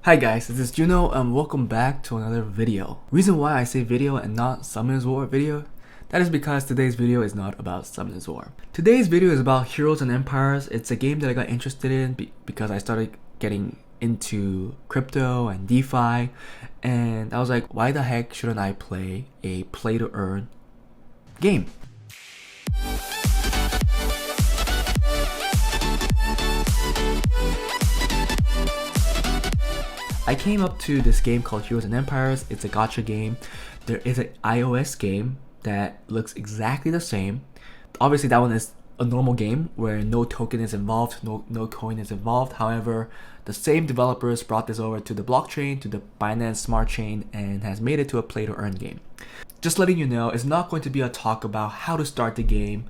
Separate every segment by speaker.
Speaker 1: Hi guys, this is Juno and welcome back to another video. Reason why I say video and not Summoners War video, that is because today's video is not about Summoners War. Today's video is about Heroes and Empires. It's a game that I got interested in because I started getting into crypto and DeFi, and I was like, why the heck shouldn't I play a play to earn game? I came up to this game called Heroes and Empires. It's a gacha game. There is an iOS game that looks exactly the same. Obviously that one is a normal game where no token is involved, no coin is involved. However, the same developers brought this over to the blockchain, to the Binance Smart Chain, and has made it to a play to earn game. Just letting you know, it's not going to be a talk about how to start the game,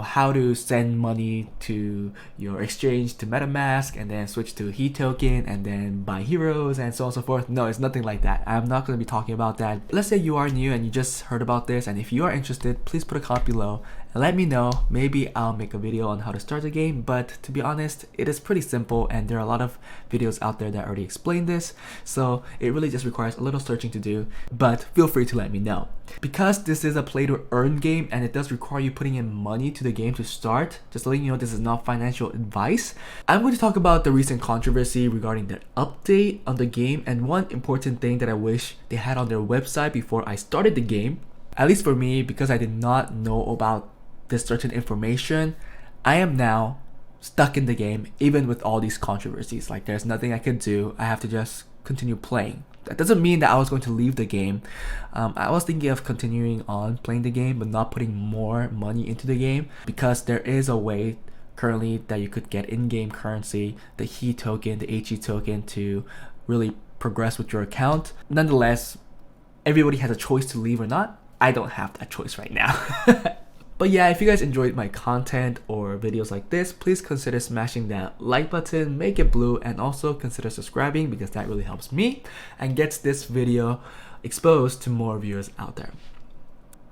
Speaker 1: how to send money to your exchange to MetaMask and then switch to Heat token and then buy heroes and so on and so forth. No, it's nothing like that. I'm not going to be talking about that. Let's say you are new and you just heard about this, and if you are interested, please put a comment below and let me know. Maybe I'll make a video on how to start the game, but to be honest, it is pretty simple and there are a lot of videos out there that already explain this, so it really just requires a little searching to do, but feel free to let me know. Because this is a play to earn game and it does require you putting in money to the game to start, just letting you know this is not financial advice, I'm going to talk about the recent controversy regarding the update on the game and one important thing that I wish they had on their website before I started the game. At least for me, because I did not know about this certain information, I am now stuck in the game even with all these controversies. Like, there's nothing I can do. I have to just continue playing. That doesn't mean that I was going to leave the game. I was thinking of continuing on playing the game but not putting more money into the game, because there is a way currently that you could get in-game currency, the Heat token, the HE token, to really progress with your account. Nonetheless, everybody has a choice to leave or not. I don't have that choice right now. But yeah, if you guys enjoyed my content or videos like this, please consider smashing that like button, make it blue, and also consider subscribing because that really helps me and gets this video exposed to more viewers out there.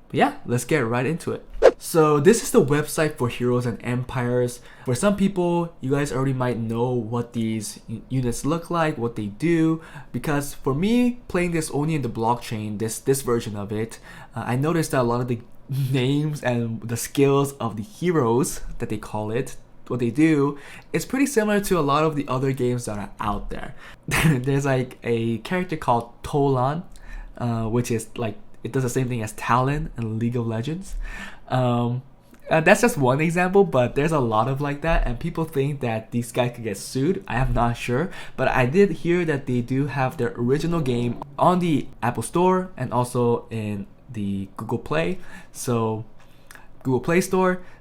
Speaker 1: But yeah, let's get right into it. So this is the website for Heroes and Empires. For some people, you guys already might know what these units look like, what they do, because for me, playing this only in the blockchain, this version of it, I noticed that a lot of the names and the skills of the heroes that they call it, what they do, is pretty similar to a lot of the other games that are out there. There's like a character called Tolan, which is like, it does the same thing as Talon in League of Legends. That's just one example, but there's a lot of like that, and people think that these guys could get sued. I am not sure, but I did hear that they do have their original game on the Apple Store and also in the Google Play Store.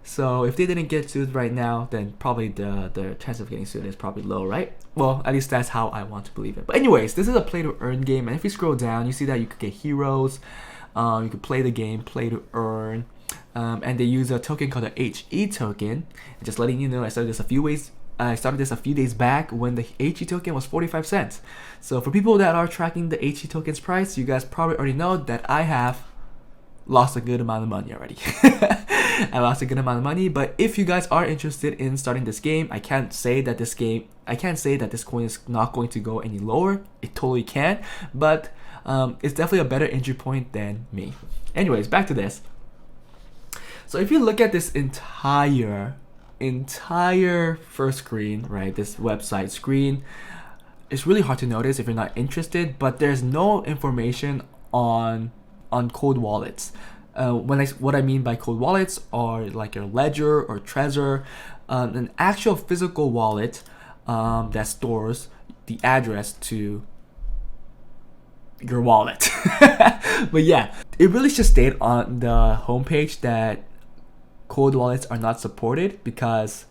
Speaker 1: So if they didn't get sued right now, then probably the chance of getting sued is probably low, right? Well, at least that's how I want to believe it. But anyways, this is a play to earn game, and if you scroll down, you see that you could get heroes, you could play the game, play to earn, and they use a token called the HE token. And just letting you know, I started this a few days back when the HE token was 45 cents. So for people that are tracking the HE token's price, you guys probably already know that I have lost a good amount of money already. I lost a good amount of money, but if you guys are interested in starting this game, I can't say that this coin is not going to go any lower. It totally can, but it's definitely a better entry point than me. Anyways, back to this. So if you look at this entire first screen, right, this website screen, it's really hard to notice if you're not interested, but there's no information on cold wallets. What I mean by cold wallets are like your Ledger or Trezor, an actual physical wallet that stores the address to your wallet. But yeah, it really should state on the homepage that cold wallets are not supported, because,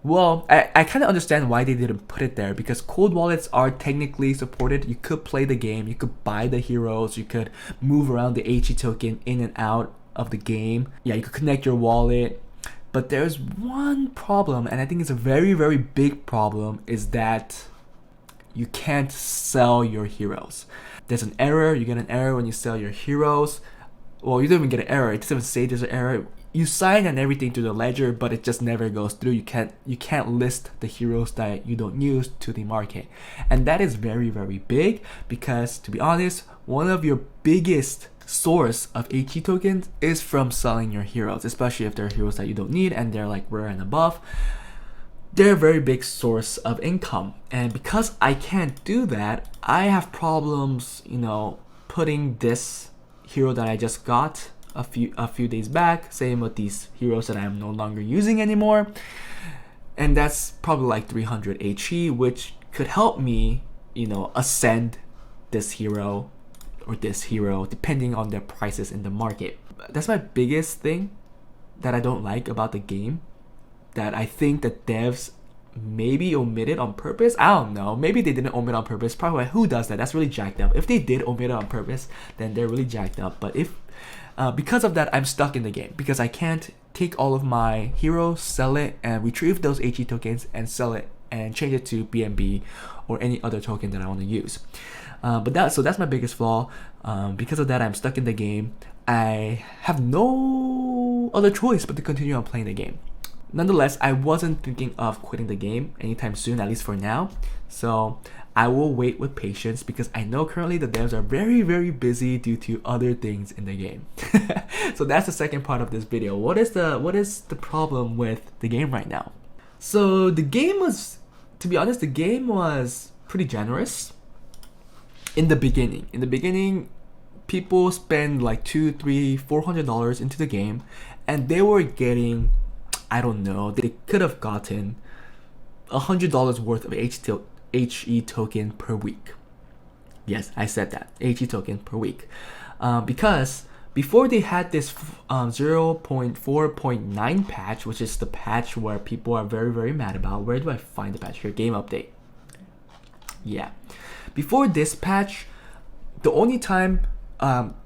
Speaker 1: well, I kind of understand why they didn't put it there, because cold wallets are technically supported. You could play the game, you could buy the heroes, you could move around the HE token in and out of the game. Yeah, you could connect your wallet. But there's one problem, and I think it's a very, very big problem, is that you can't sell your heroes. There's an error, you get an error when you sell your heroes. well, you don't even get an error. It doesn't even say there's an error. You sign and everything to the ledger, but it just never goes through. You can't list the heroes that you don't use to the market. And that is very, very big, because to be honest, one of your biggest source of HE tokens is from selling your heroes, especially if they're heroes that you don't need and they're like rare and above. They're a very big source of income. And because I can't do that, I have problems, putting this hero that I just got a few days back, same with these heroes that I'm no longer using anymore, and that's probably like 300 HE, which could help me ascend this hero or this hero depending on their prices in the market. That's my biggest thing that I don't like about the game, that I think the devs maybe omitted on purpose. I don't know, maybe they didn't omit on purpose. Probably, who does that? That's really jacked up. If they did omit it on purpose, then they're really jacked up. But if because of that, I'm stuck in the game, because I can't take all of my heroes, sell it, and retrieve those HE tokens and sell it and change it to BNB or any other token that I want to use. So that's my biggest flaw. Because of that, I'm stuck in the game. I have no other choice but to continue on playing the game. Nonetheless, I wasn't thinking of quitting the game anytime soon, at least for now. So I will wait with patience, because I know currently the devs are very, very busy due to other things in the game. So that's the second part of this video. What is the problem with the game right now? So the game was, to be honest, the game was pretty generous in the beginning. In the beginning, people spend like $200, $300, $400 into the game, and they were getting, I don't know, they could have gotten $100 worth of HE token per week. Yes, I said that, HE token per week. Because before they had this 0.4.9 patch, which is the patch where people are very, very mad about. Where do I find the patch here? Game update. Yeah. Before this patch, the only time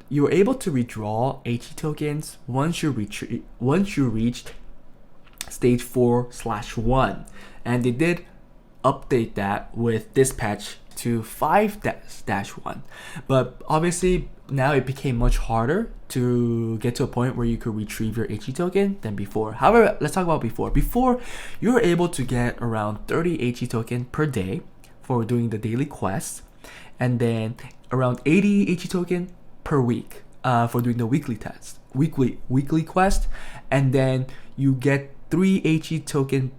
Speaker 1: you were able to withdraw HE tokens once you reached stage 4/1, and they did update that with this patch to 5-1. But obviously now it became much harder to get to a point where you could retrieve your HE token than before. However, let's talk about before. Before, you were able to get around 30 HE token per day for doing the daily quests, and then around 80 HE token per week for doing the weekly quest, and then you get 3 HE token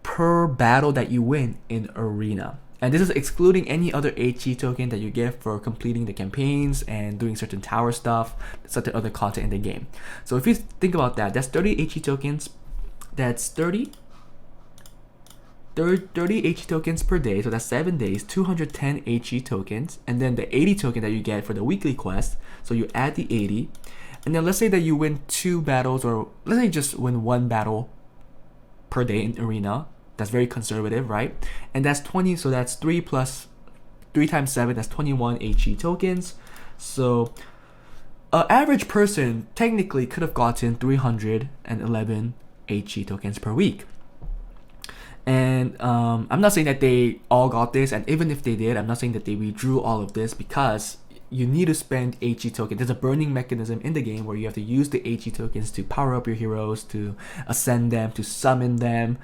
Speaker 1: per battle that you win in arena. And this is excluding any other HE token that you get for completing the campaigns and doing certain tower stuff, certain other content in the game. So if you think about that, that's 30 HE tokens. That's 30 HE tokens per day, so that's 7 days, 210 HE tokens, and then the 80 token that you get for the weekly quest. So you add the 80, and then let's say that you win 2 battles, or let's say you just win 1 battle per day in arena. That's very conservative, right? And that's 20, so that's 3 times 7, that's 21 HE tokens. So an average person technically could have gotten 311 HE tokens per week. And I'm not saying that they all got this, and even if they did, I'm not saying that they withdrew all of this, because you need to spend HE tokens. There's a burning mechanism in the game where you have to use the HE tokens to power up your heroes, to ascend them, to summon them,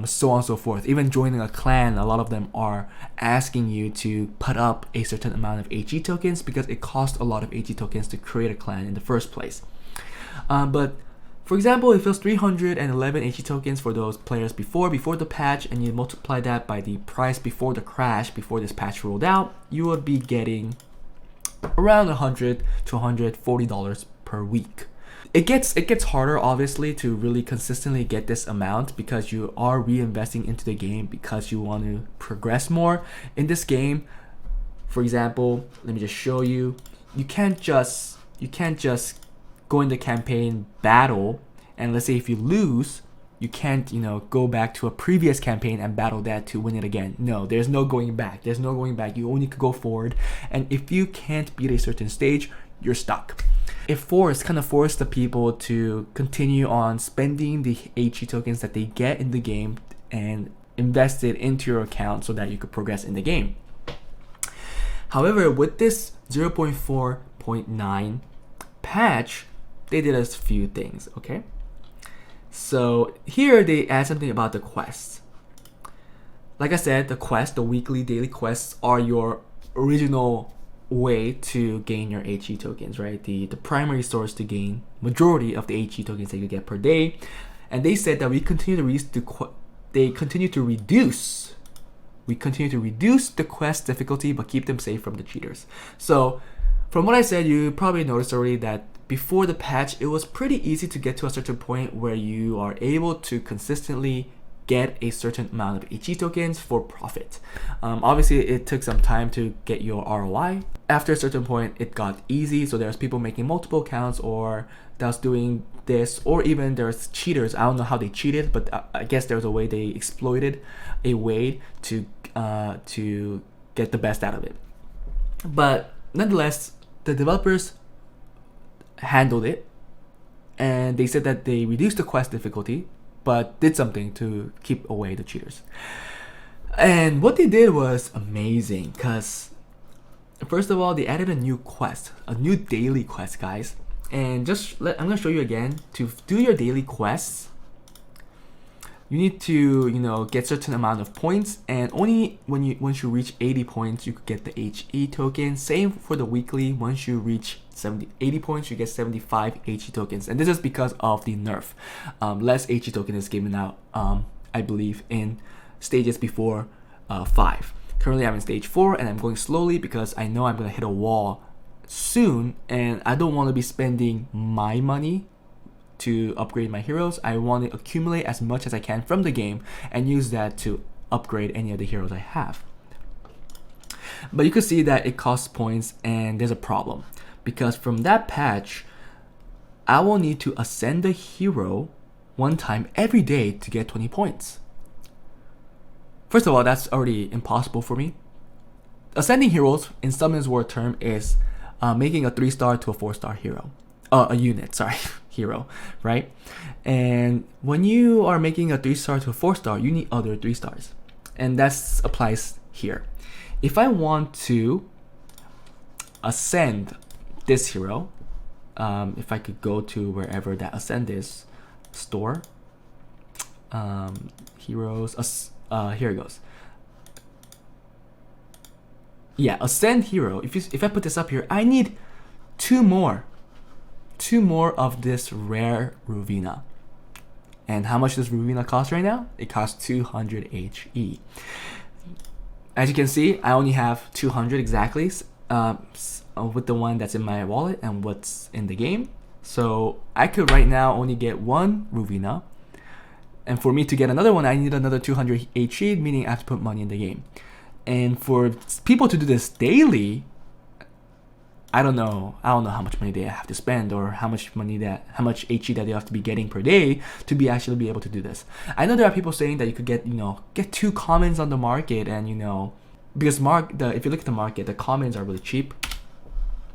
Speaker 1: so on and so forth. Even joining a clan, a lot of them are asking you to put up a certain amount of HE tokens, because it costs a lot of HE tokens to create a clan in the first place. But for example, if it was 311 HE tokens for those players before the patch, and you multiply that by the price before the crash, before this patch rolled out, you would be getting around $100 to $140 per week. It gets harder, obviously, to really consistently get this amount, because you are reinvesting into the game because you want to progress more in this game. For example, let me just show you. You can't just go in the campaign battle, and let's say if you lose, you can't go back to a previous campaign and battle that to win it again. No, there's no going back. You only could go forward, and if you can't beat a certain stage, you're stuck. It kind of forced the people to continue on spending the HE tokens that they get in the game and invest it into your account so that you could progress in the game. However, with this 0.4.9 patch, they did a few things, okay? So here they add something about the quests. Like I said, the weekly, daily quests are your original way to gain your HE tokens, right? The primary source to gain majority of the HE tokens that you get per day. And they said that we continue to reduce the quest difficulty, but keep them safe from the cheaters. So from what I said, you probably noticed already that before the patch, it was pretty easy to get to a certain point where you are able to consistently get a certain amount of HE tokens for profit. Obviously, it took some time to get your ROI. After a certain point, it got easy. So there's people making multiple accounts or that's doing this, or even there's cheaters. I don't know how they cheated, but I guess there's a way they exploited a way to get the best out of it. But nonetheless, the developers handled it, and they said that they reduced the quest difficulty, but did something to keep away the cheaters. And what they did was amazing, because first of all, they added a new quest, a new daily quest, guys. And I'm gonna show you again. To do your daily quests, you need to get certain amount of points, and only once you reach 80 points, you could get the HE token. Same for the weekly. Once you reach 80 points, you get 75 HE tokens, and this is because of the nerf. Less HE token is given out, I believe, in stages before 5. Currently, I'm in stage 4, and I'm going slowly because I know I'm gonna hit a wall soon, and I don't want to be spending my money to upgrade my heroes. I want to accumulate as much as I can from the game and use that to upgrade any of the heroes I have. But you can see that it costs points, and there's a problem, because from that patch, I will need to ascend the hero one time every day to get 20 points. First of all, that's already impossible for me. Ascending heroes in Summoners War term is making a 3-star to a 4-star hero. A unit, sorry, hero, right? And when you are making a 3-star to a 4-star, you need other 3-stars. And that applies here. If I want to ascend this hero, if I could go to wherever that ascend is, store, heroes, here it goes. Yeah, ascend hero. If I put this up here, I need two more of this rare Ruvina. And how much does Ruvina cost right now? It costs 200 HE. As you can see, I only have 200 exactly with the one that's in my wallet and what's in the game. So I could right now only get one Ruvina. And for me to get another one, I need another 200 HE, meaning I have to put money in the game. And for people to do this daily, I don't know how much money they have to spend, or how much HE that they have to be getting per day to actually be able to do this. I know there are people saying that you could get 2 commons on the market, and because if you look at the market, the commons are really cheap.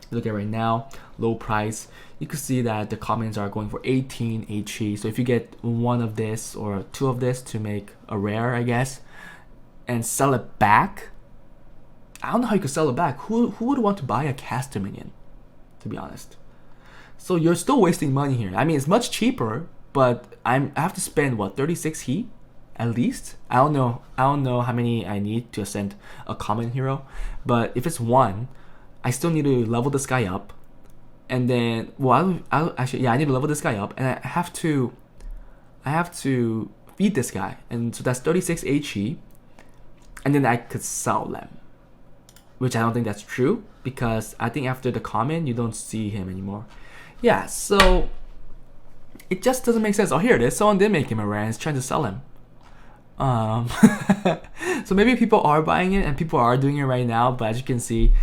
Speaker 1: You look at right now, low price, you can see that the commons are going for 18 HE. So if you get one of this or 2 of this to make a rare, I guess, and sell it back, I don't know how you could sell it back. Who would want to buy a caster minion, to be honest? So you're still wasting money here. I mean, it's much cheaper, but I have to spend what, 36 heat at least. I don't know how many I need to ascend a common hero, but if it's 1, I still need to level this guy up, and then I need to level this guy up, and I have to feed this guy, and so that's 36 HE, and then I could sell them. Which I don't think that's true, because I think after the common, you don't see him anymore. Yeah, so it just doesn't make sense. Oh, here it is. Someone did make him a rare and is trying to sell him. So maybe people are buying it and people are doing it right now, but as you can see,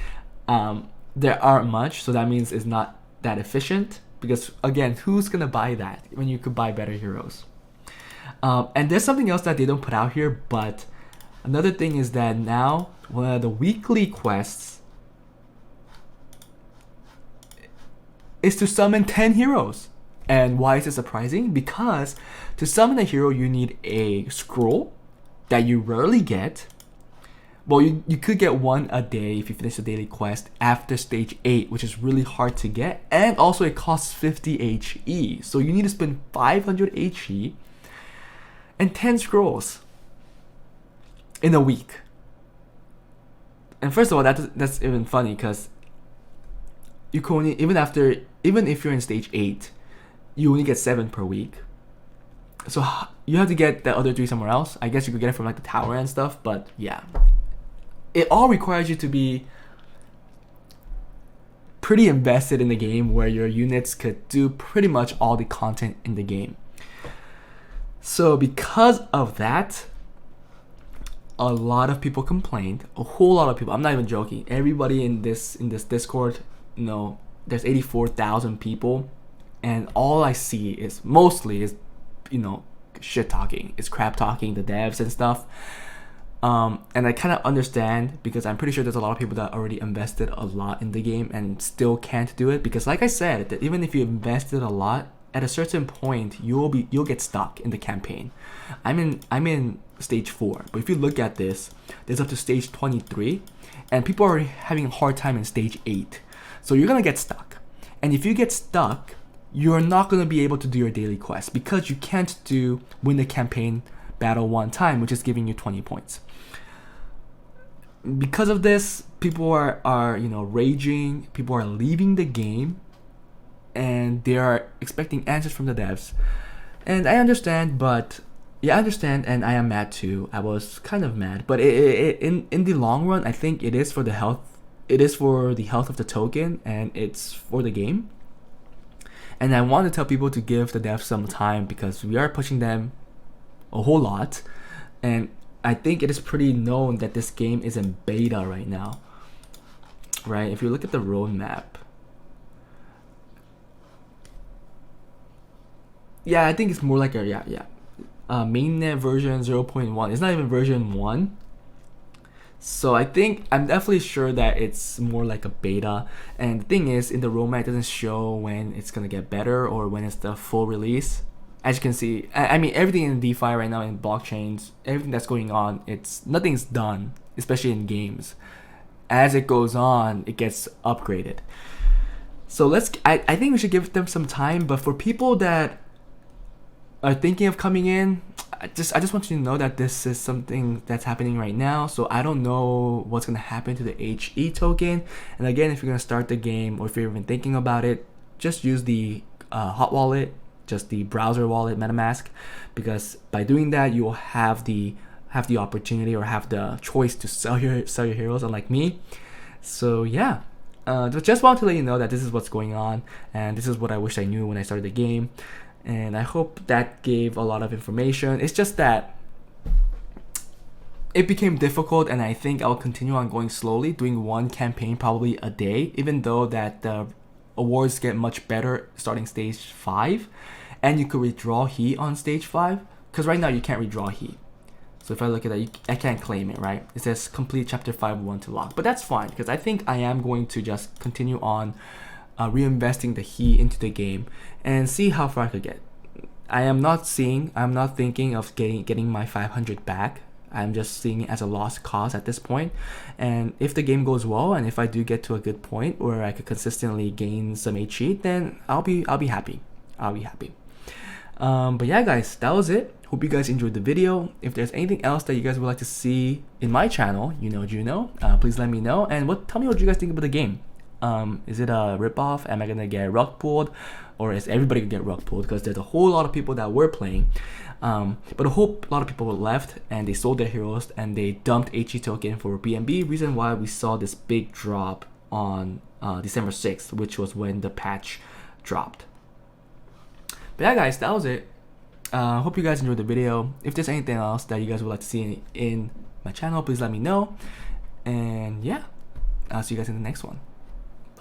Speaker 1: there aren't much. So that means it's not that efficient, because again, who's gonna buy that when you could buy better heroes? And there's something else that they don't put out here, but another thing is that now one of the weekly quests is to summon 10 heroes. And why is it surprising? Because to summon a hero, you need a scroll that you rarely get, Well, you could get one a day if you finish the daily quest after stage 8, which is really hard to get, and also it costs 50 HE. So you need to spend 500 HE and 10 scrolls in a week. And first of all, that's even funny because you can only, even if you're in stage 8, you only get 7 per week. So you have to get the other 3 somewhere else. I guess you could get it from like the tower and stuff, but yeah. It all requires you to be pretty invested in the game where your units could do pretty much all the content in the game. So because of that, a lot of people complained. A whole lot of people. I'm not even joking. Everybody in this Discord, there's 84,000 people, and all I see is mostly shit talking. It's crap talking the devs and stuff. And I kind of understand, because I'm pretty sure there's a lot of people that already invested a lot in the game and still can't do it, because like I said, that even if you invested a lot, at a certain point you'll get stuck in the campaign. I'm in stage 4, but if you look at this, there's up to stage 23, and people are having a hard time in stage 8. So you're gonna get stuck, and if you get stuck, you're not gonna be able to do your daily quest because you can't win the campaign battle one time, which is giving you 20 points. Because of this, people are raging. People are leaving the game, and they are expecting answers from the devs. And I understand, I understand, and I am mad too. I was kind of mad, but in the long run, I think it is for the health. It is for the health of the token, and it's for the game. And I want to tell people to give the devs some time, because we are pushing them a whole lot, and I think it is pretty known that this game is in beta right now, right? If you look at the roadmap, yeah, I think it's more like mainnet version 0.1. It's not even version 1. So I'm definitely sure that it's more like a beta. And the thing is, in the roadmap, it doesn't show when it's gonna get better or when it's the full release. As you can see, I mean, everything in DeFi right now, in blockchains, everything that's going on, nothing's done, especially in games. As it goes on, it gets upgraded. So I think we should give them some time. But for people that are thinking of coming in, I just want you to know that this is something that's happening right now. So I don't know what's gonna happen to the HE token. And again, if you're gonna start the game, or if you're even thinking about it, just use the hot wallet, just the browser wallet, MetaMask, because by doing that, you will have the opportunity, or have the choice to sell your heroes, unlike me. So yeah, just want to let you know that this is what's going on, and this is what I wish I knew when I started the game. And I hope that gave a lot of information. It's just that it became difficult, and I think I'll continue on going slowly, doing one campaign probably a day, even though that the awards get much better starting stage 5, and you could withdraw heat on stage 5, because right now you can't withdraw heat. So if I look at that, I can't claim it, right? It says complete chapter 5.1 to lock, but that's fine, because I think I am going to just continue on reinvesting the heat into the game and see how far I could get. I'm not thinking of getting my 500 back. I'm just seeing it as a lost cause at this point. And if the game goes well, and if I do get to a good point where I could consistently gain some HE, then I'll be happy. But yeah, guys, that was it. Hope you guys enjoyed the video. If there's anything else that you guys would like to see in my channel, Juno, please let me know. And tell me what you guys think about the game. Is it a ripoff? Am I gonna get rug pulled, or is everybody gonna get rug pulled? Because there's a whole lot of people that were playing, but a whole lot of people were left, and they sold their heroes, and they dumped HE token for BNB. Reason why we saw this big drop on December 6th, which was when the patch dropped. But yeah, guys, that was it. Hope you guys enjoyed the video. If there's anything else that you guys would like to see in my channel, please let me know. And yeah, I'll see you guys in the next one.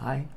Speaker 1: Bye.